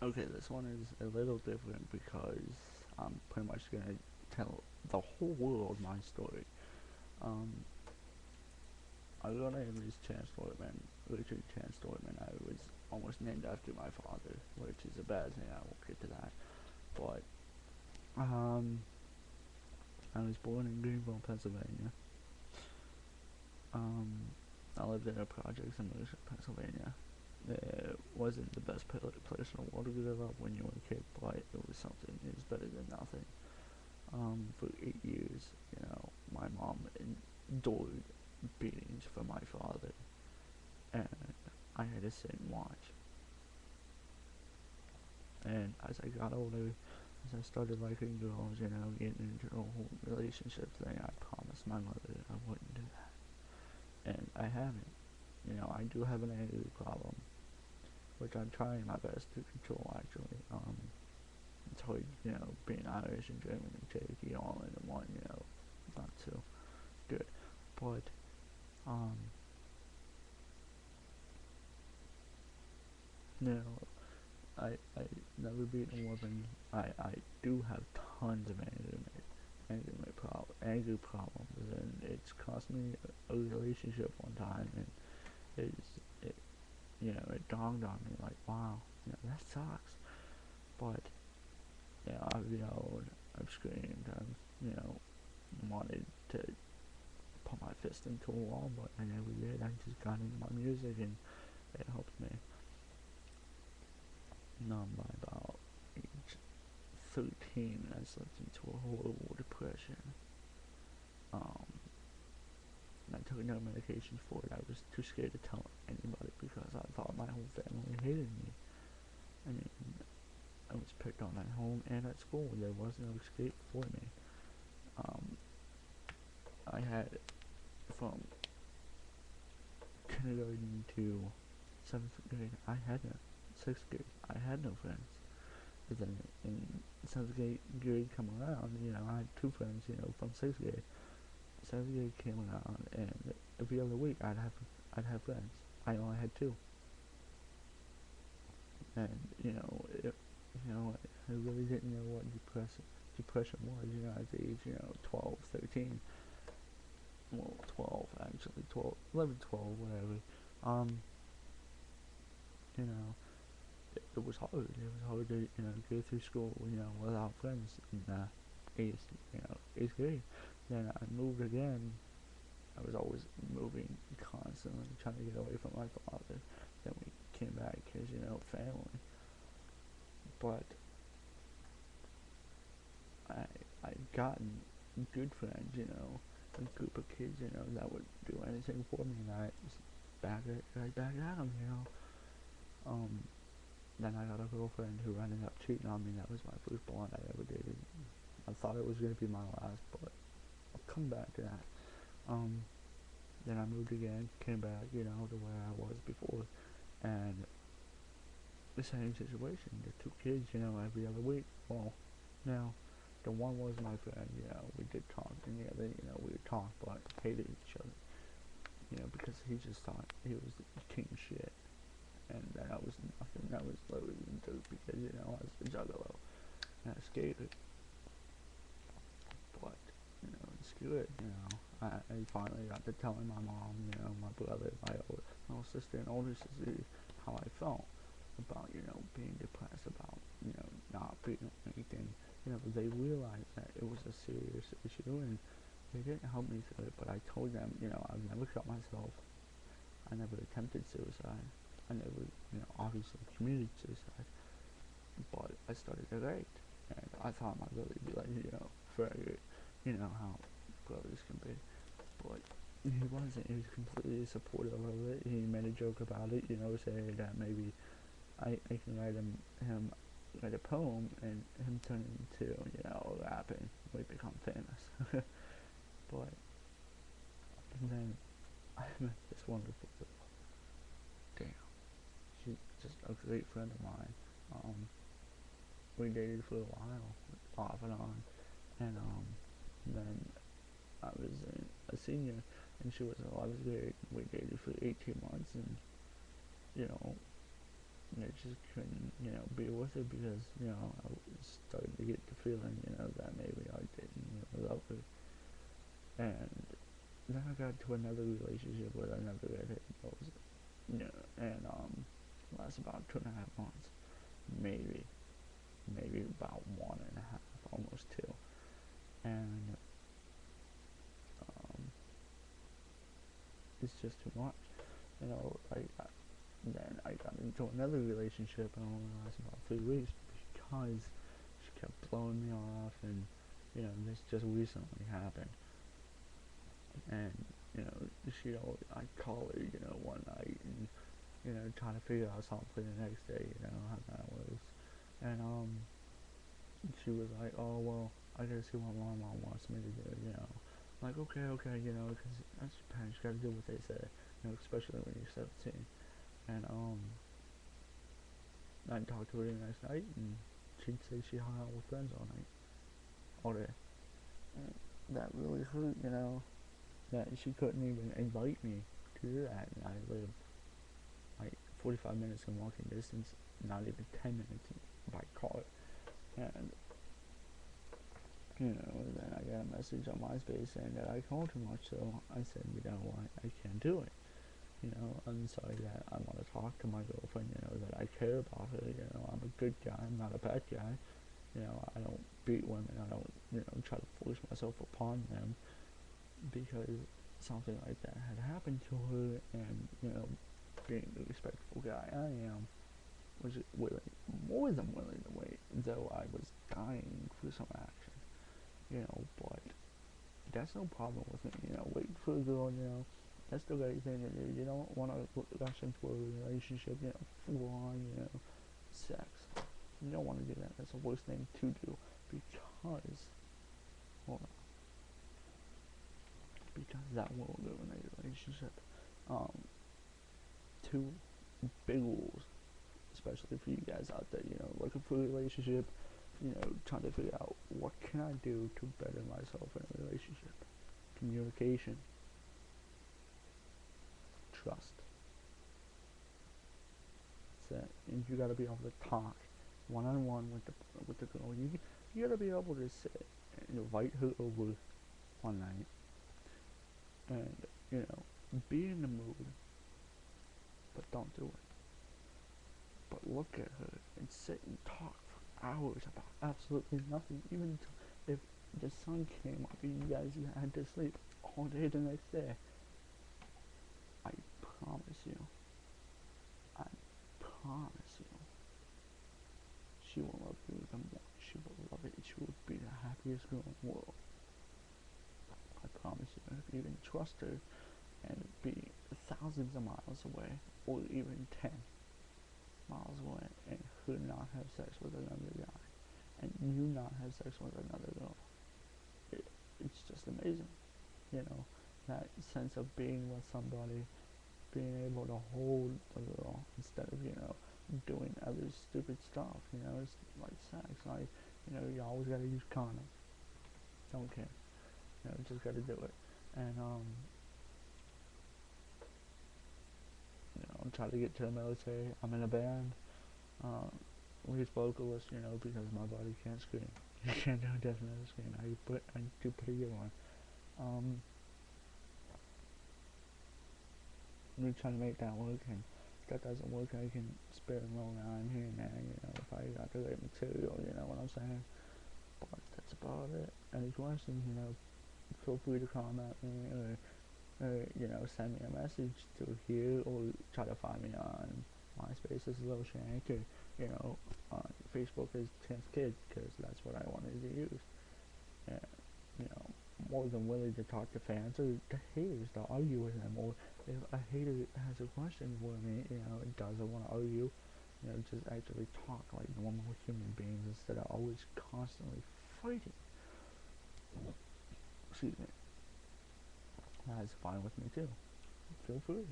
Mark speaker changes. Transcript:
Speaker 1: Okay, this one is a little different because I'm pretty much gonna tell the whole world my story. Um, I got a name is Chance Dortman, Richard Chance Dortman. I was almost named after my father, which is a bad thing. I won't get to that. But um, I was born in Greenville, Pennsylvania. Um, I lived in a projects in Motion, Pennsylvania. It wasn't the best place in the world to grow up when you were a kid, but it was something. It was better than nothing. For 8 years, my mom endured beatings from my father, and I had to sit and watch. And as I got older, as I started liking girls, getting into a whole relationship thing, I promised my mother I wouldn't do that. And I haven't. I do have an anger problem, which I'm trying my best to control, actually. It's hard, being Irish and German and Cherokee all in one, not so good. But, um, you know, I never beat a woman. I do have tons of anger problems, and it's cost me a relationship one time, and it it dawned on me like, wow, that sucks. But I've yelled, I've screamed, I've wanted to put my fist into a wall, but I never did. I just got into my music, and it helped me. By about age 13, I slipped into a horrible depression. Um, I took no medications for it. I was too scared to tell anybody because I thought my whole family hated me. I mean, I was picked on at home and at school. There was no escape for me. Um, I had from kindergarten to 7th grade. I had no 6th grade. I had no friends. But then in 7th grade come around, I had two friends. From 6th grade. 7th grade came around, and every other week I'd have friends. I only had two, and I really didn't know what depression was. At the age 12, 13, well 12 actually, 12, 11, 12, whatever. Um, you know, it was hard. It was hard to go through school without friends in eighth 8th grade. Then I moved again. I was always moving constantly, trying to get away from my father. Then we came back because, family. But I I'd gotten good friends, a group of kids, that would do anything for me, and I just right back at them, Um, then I got a girlfriend who ended up cheating on me. That was my first blonde I ever dated. I thought it was gonna be my last, but I'll come back to that. Um, then I moved again, came back, to where I was before, and the same situation. The two kids, every other week. Well, now the one was my friend. We did talk, and the other, we would talk, but hated each other. Because he just thought he was the king shit, and that I was nothing. That was lower than dirt because I was a juggalo and a skater. But screw it. I finally got to telling my mom, my brother, my sister, and older sister how I felt about being depressed, about not feeling anything. They realized that it was a serious issue, and they didn't help me through it. But I told them, I've never shot myself. I never attempted suicide. I never, obviously committed suicide. But I started to write, and I thought my brother would be like, faggot, how brothers can be. But he wasn't. He was completely supportive of it. He made a joke about it, saying that maybe I can him write a poem and him turn into, a rap and we become famous. But then I met this wonderful girl. Damn. She's just a great friend of mine. We dated for a while, off and on. And then I was a senior and she was in 11th grade. We dated for 18 months, and you know I just couldn't, be with it because, I was starting to get the feeling, that maybe I didn't love her. And then I got to another relationship with another redhead girl, and lasted about 2.5 months, maybe, about 1.5, almost 2. And um, it's just too much, then I got into another relationship and it only lasted about 3 weeks because she kept blowing me off, and this just recently happened. And she always, I call her, one night, and try to figure out something the next day, how that was. And she was like, oh well, I gotta see what my mom wants me to do, I'm like, okay, because that's your parents, you gotta do what they say, especially when you're 17. And I talked to her the next night, and she'd say she hung out with friends all day. And that really hurt, that she couldn't even invite me to do that. And I live like 45 minutes in walking distance, not even 10 minutes by car. And, then I got a message on MySpace saying that I called too much, so I said, what, I can't do it. I'm sorry that I want to talk to my girlfriend, that I care about her, I'm a good guy, I'm not a bad guy, I don't beat women, I don't, try to force myself upon them, because something like that had happened to her, and, being the respectful guy I am, was willing, more than willing to wait, though I was dying for some action, but that's no problem with me, waiting for a girl, that's the right thing to do. You don't want to rush into a relationship, full on, sex. You don't want to do that. That's the worst thing to do, because, hold on, because that will ruin a relationship. Um, Two big rules, especially for you guys out there, looking for a relationship, trying to figure out what can I do to better myself in a relationship. Communication, trust. That's it. And you gotta be able to talk one on one with the girl. You gotta be able to sit and invite her over one night, and be in the mood, but don't do it. But look at her and sit and talk for hours about absolutely nothing. Even if the sun came up and you guys had to sleep all day the next day, I promise you, I promise you, she will love you even more. She will love it. She will be the happiest girl in the world. I promise you. If you can trust her and be thousands of miles away, or even 10 miles away, and her not have sex with another guy, and you not have sex with another girl, it's just amazing. That sense of being with somebody, being able to hold the girl instead of, doing other stupid stuff, it's like sex, like, you always gotta use condoms. Don't care. Just gotta do it. And, I'm trying to get to the military. I'm in a band. Lead vocalist, because my body can't scream. You can't do a death metal scream. I do pretty good one. I'm trying to make that work, and if that doesn't work, I can spare a little line here and there, if I got the right material, you know what I'm saying? But that's about it. Any questions, feel free to comment me, or send me a message to here, or try to find me on MySpace as Lil Shank, or, on Facebook as Chance Kid, because that's what I wanted to use. And, more than willing to talk to fans or to haters, to argue with them, or if a hater has a question for me, and doesn't want to argue, just actually talk like normal human beings instead of always constantly fighting. Excuse me. That's fine with me too. Feel free.